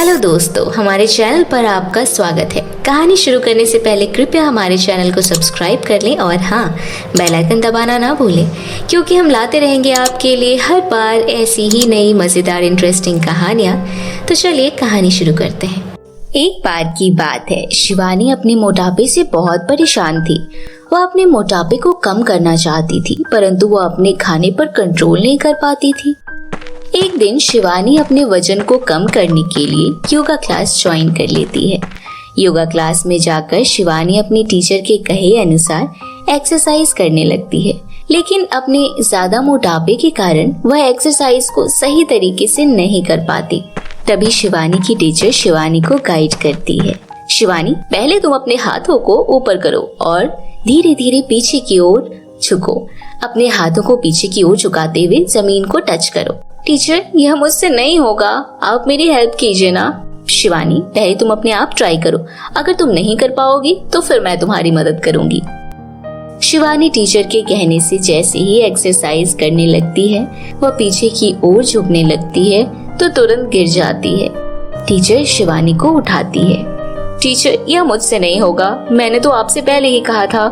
Hello दोस्तों, हमारे channel पर आपका स्वागत है। कहानी शुरू करने से पहले कृपया हमारे चैनल को सब्सक्राइब कर लें और हाँ, बेल आइकन दबाना ना भूलें, क्योंकि हम लाते रहेंगे आपके लिए हर बार ऐसी ही नई मज़ेदार इंटरेस्टिंग कहानियाँ। तो चलिए कहानी शुरू करते हैं। एक बार की बात है, शिवानी अपने मोटापे से बहुत परेशान थी। वह अपने मोटापे को कम करना चाहती थी, परंतु वह अपने खाने पर कंट्रोल नहीं कर पाती थी। एक दिन शिवानी अपने वजन को कम करने के लिए योगा क्लास ज्वाइन कर लेती है। योगा क्लास में जाकर शिवानी अपने टीचर के कहे अनुसार एक्सरसाइज करने लगती है, लेकिन अपने ज्यादा मोटापे के कारण वह एक्सरसाइज को सही तरीके से नहीं कर पाती। तभी शिवानी की टीचर शिवानी को गाइड करती है। शिवानी, पहले तुम अपने हाथों को ऊपर करो और धीरे धीरे पीछे की ओर झुको। अपने हाथों को पीछे की ओर झुकाते हुए जमीन को टच करो। टीचर, यह मुझसे नहीं होगा, आप मेरी हेल्प कीजिए ना। शिवानी, पहले तुम अपने आप ट्राई करो, अगर तुम नहीं कर पाओगी तो फिर मैं तुम्हारी मदद करूंगी। शिवानी टीचर के कहने से जैसे ही एक्सरसाइज करने लगती है, वह पीछे की ओर झुकने लगती है तो तुरंत गिर जाती है। टीचर शिवानी को उठाती है। टीचर, यह मुझसे नहीं होगा, मैंने तो आपसे पहले ही कहा था।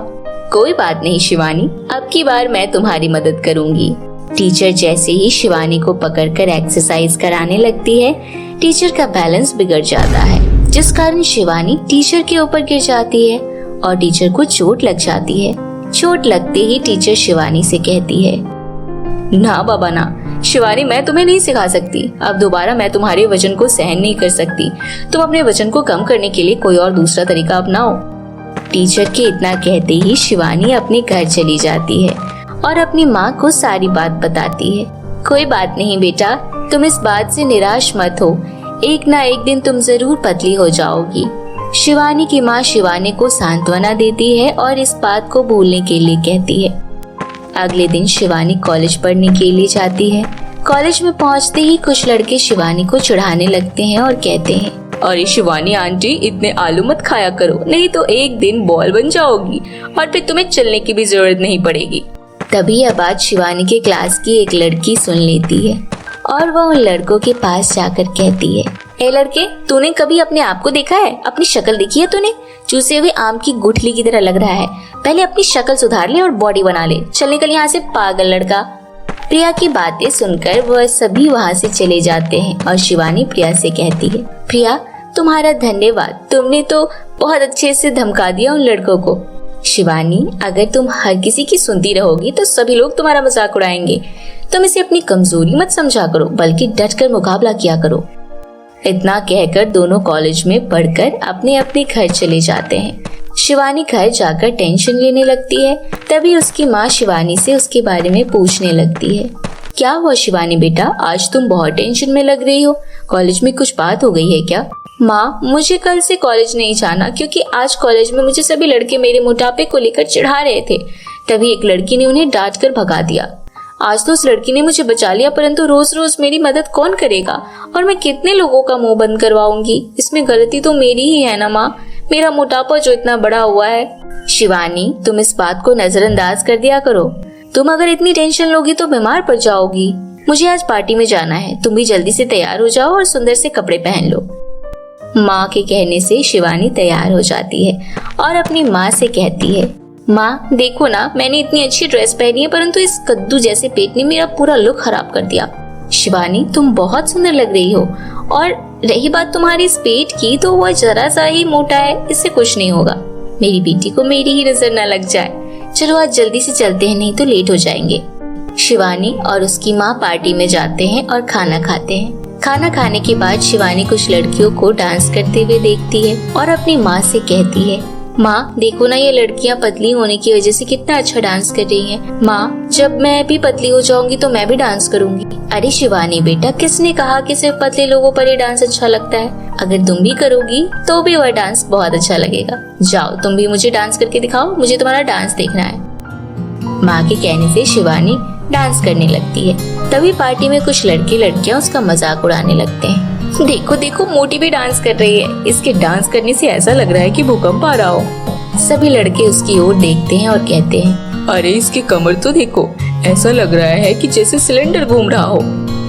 कोई बात नहीं शिवानी, अब की बार मैं तुम्हारी मदद करूंगी। टीचर जैसे ही शिवानी को पकड़कर एक्सरसाइज कराने लगती है, टीचर का बैलेंस बिगड़ जाता है, जिस कारण शिवानी टीचर के ऊपर गिर जाती है और टीचर को चोट लग जाती है। चोट लगते ही टीचर शिवानी से कहती है, ना बाबा ना, शिवानी मैं तुम्हें नहीं सिखा सकती। अब दोबारा मैं तुम्हारे वजन को सहन नहीं कर सकती। तुम अपने वजन को कम करने के लिए कोई और दूसरा तरीका अपनाओ। टीचर के इतना कहते ही शिवानी अपने घर चली जाती है और अपनी माँ को सारी बात बताती है। कोई बात नहीं बेटा, तुम इस बात से निराश मत हो, एक ना एक दिन तुम जरूर पतली हो जाओगी। शिवानी की माँ शिवानी को सांत्वना देती है और इस बात को भूलने के लिए कहती है। अगले दिन शिवानी कॉलेज पढ़ने के लिए जाती है। कॉलेज में पहुँचते ही कुछ लड़के शिवानी को चिढ़ाने लगते हैं और कहते हैं, अरे शिवानी आंटी, इतने आलू मत खाया करो, नहीं तो एक दिन बॉल बन जाओगी और फिर तुम्हें चलने की भी जरूरत नहीं पड़ेगी। तभी यह बात शिवानी के क्लास की एक लड़की सुन लेती है और वह उन लड़कों के पास जाकर कहती है, ए लड़के, तूने कभी अपने आप को देखा है? अपनी शक्ल देखी है तूने? चूसे हुए आम की गुठली की तरह लग रहा है। पहले अपनी शक्ल सुधार ले और बॉडी बना ले। चल निकल यहाँ से पागल लड़का। प्रिया की बातें सुनकर वह सभी वहाँ से चले जाते हैं और शिवानी प्रिया से कहती है, प्रिया तुम्हारा धन्यवाद, तुमने तो बहुत अच्छे से धमका दिया उन लड़कों को। शिवानी, अगर तुम हर किसी की सुनती रहोगी तो सभी लोग तुम्हारा मजाक उड़ाएंगे। तुम इसे अपनी कमजोरी मत समझा करो, बल्कि डटकर मुकाबला किया करो। इतना कहकर दोनों कॉलेज में पढ़कर अपने अपने घर चले जाते हैं। शिवानी घर जाकर टेंशन लेने लगती है। तभी उसकी माँ शिवानी से उसके बारे में पूछने लगती है। क्या हुआ शिवानी बेटा, आज तुम बहुत टेंशन में लग रही हो, कॉलेज में कुछ बात हो गई है क्या? माँ, मुझे कल से कॉलेज नहीं जाना, क्योंकि आज कॉलेज में मुझे सभी लड़के मेरे मोटापे को लेकर चिढ़ा रहे थे। तभी एक लड़की ने उन्हें डांट कर भगा दिया। आज तो उस लड़की ने मुझे बचा लिया, परंतु रोज रोज मेरी मदद कौन करेगा और मैं कितने लोगों का मुंह बंद करवाऊंगी? इसमें गलती तो मेरी ही है ना माँ, मेरा मोटापा जो इतना बड़ा हुआ है। शिवानी, तुम इस बात को नजरअंदाज कर दिया करो। तुम अगर इतनी टेंशन लोगी तो बीमार पड़ जाओगी। मुझे आज पार्टी में जाना है, तुम भी जल्दी से तैयार हो जाओ और सुंदर से कपड़े पहन लो। माँ के कहने से शिवानी तैयार हो जाती है और अपनी माँ से कहती है, माँ देखो ना, मैंने इतनी अच्छी ड्रेस पहनी है, परंतु इस कद्दू जैसे पेट ने मेरा पूरा लुक खराब कर दिया। शिवानी, तुम बहुत सुंदर लग रही हो, और रही बात तुम्हारे इस पेट की, तो वह जरा सा ही मोटा है, इससे कुछ नहीं होगा। मेरी बेटी को मेरी ही नजर न लग जाए। चलो आज जल्दी से चलते हैं, नहीं तो लेट हो जाएंगे। शिवानी और उसकी माँ पार्टी में जाते हैं और खाना खाते हैं। खाना खाने के बाद शिवानी कुछ लड़कियों को डांस करते हुए देखती है और अपनी माँ से कहती है, माँ देखो ना, ये लड़कियाँ पतली होने की वजह से कितना अच्छा डांस कर रही हैं। माँ, जब मैं भी पतली हो जाऊंगी तो मैं भी डांस करूंगी। अरे शिवानी बेटा, किसने कहा कि सिर्फ पतले लोगों पर ये डांस अच्छा लगता है? अगर तुम भी करोगी तो भी वह डांस बहुत अच्छा लगेगा। जाओ तुम भी मुझे डांस करके दिखाओ, मुझे तुम्हारा डांस देखना है। माँ के कहने से शिवानी डांस करने लगती है। तभी पार्टी में कुछ लड़के लड़कियां उसका मजाक उड़ाने लगते हैं। देखो देखो, मोटी भी डांस कर रही है, इसके डांस करने से ऐसा लग रहा है कि भूकंप आ रहा हो। सभी लड़के उसकी ओर देखते हैं और कहते हैं, अरे इसकी कमर तो देखो, ऐसा लग रहा है कि जैसे सिलेंडर घूम रहा हो।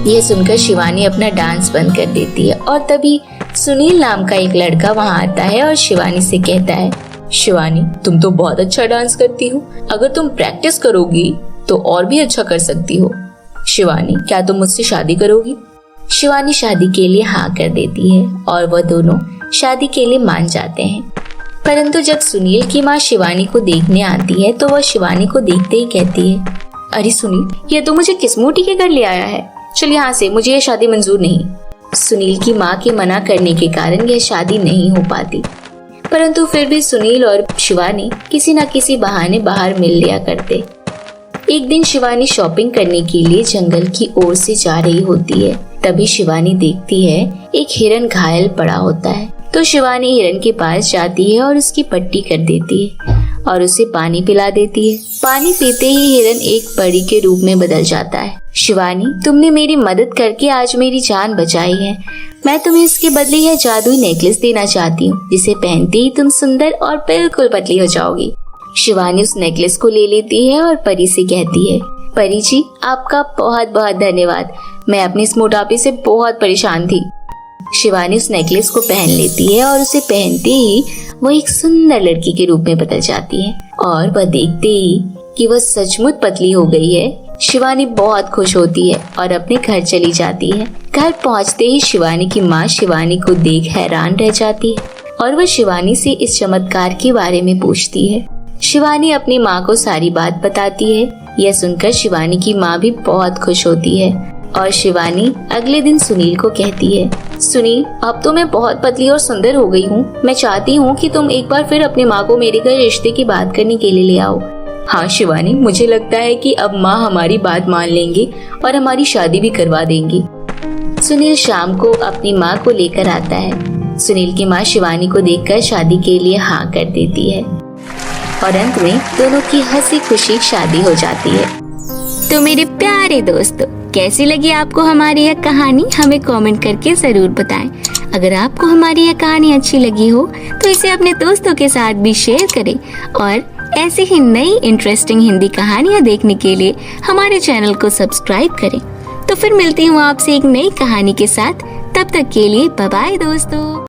यह सुनकर शिवानी अपना डांस बंद कर देती है और तभी सुनील नाम का एक लड़का वहाँ आता है और शिवानी से कहता है, शिवानी, तुम तो बहुत अच्छा डांस करती हो। अगर तुम प्रैक्टिस करोगी तो और भी अच्छा कर सकती हो। शिवानी, क्या तुम मुझसे शादी करोगी? शिवानी शादी के लिए हाँ कर देती है और वह दोनों शादी के लिए मान जाते हैं। परंतु जब सुनील की माँ शिवानी को देखने आती है तो वह शिवानी को देखते ही कहती है, अरे सुनील, ये तो मुझे किस मुंह टीके कर ले आया है। चल यहाँ से, मुझे ये शादी मंजूर नहीं। सुनील की माँ के मना करने के कारण यह शादी नहीं हो पाती, परंतु फिर भी सुनील और शिवानी किसी न किसी बहाने बाहर मिल लिया करते। एक दिन शिवानी शॉपिंग करने के लिए जंगल की ओर से जा रही होती है। तभी शिवानी देखती है एक हिरन घायल पड़ा होता है, तो शिवानी हिरन के पास जाती है और उसकी पट्टी कर देती है और उसे पानी पिला देती है। पानी पीते ही हिरन एक परी के रूप में बदल जाता है। शिवानी, तुमने मेरी मदद करके आज मेरी जान बचाई है। मैं तुम्हें इसके बदले यह जादुई नेकलेस देना चाहती हूँ, जिसे पहनते ही तुम सुंदर और बिल्कुल पतली हो जाओगी। शिवानी उस नेकलेस को ले लेती है और परी से कहती है, परी जी, आपका बहुत बहुत धन्यवाद। मैं अपने इस मोटापे से बहुत परेशान थी। शिवानी उस नेकलेस को पहन लेती है और उसे पहनते ही वह एक सुंदर लड़की के रूप में बदल जाती है और वह देखते ही कि वह सचमुच पतली हो गई है। शिवानी बहुत खुश होती है और अपने घर चली जाती है। घर पहुंचते ही शिवानी की माँ शिवानी को देख हैरान रह जाती है और वह शिवानी से इस चमत्कार के बारे में पूछती है। शिवानी अपनी माँ को सारी बात बताती है। यह सुनकर शिवानी की माँ भी बहुत खुश होती है और शिवानी अगले दिन सुनील को कहती है, सुनील, अब तो मैं बहुत पतली और सुंदर हो गई हूँ। मैं चाहती हूँ कि तुम एक बार फिर अपनी माँ को मेरे घर रिश्ते की बात करने के लिए ले आओ। हाँ शिवानी, मुझे लगता है कि अब माँ हमारी बात मान लेंगी और हमारी शादी भी करवा देंगी। सुनील शाम को अपनी माँ को लेकर आता है। सुनील की माँ शिवानी को देखकर शादी के लिए हाँ कर देती है और अंत में दोनों की हंसी खुशी शादी हो जाती है। तो मेरे प्यारे दोस्तों, कैसी लगी आपको हमारी यह कहानी? हमें कमेंट करके जरूर बताएं। अगर आपको हमारी यह कहानी अच्छी लगी हो तो इसे अपने दोस्तों के साथ भी शेयर करें और ऐसी ही नई इंटरेस्टिंग हिंदी कहानियाँ देखने के लिए हमारे चैनल को सब्सक्राइब करें। तो फिर मिलती हूँ आपसे एक नई कहानी के साथ। तब तक के लिए बाय बाय दोस्तों।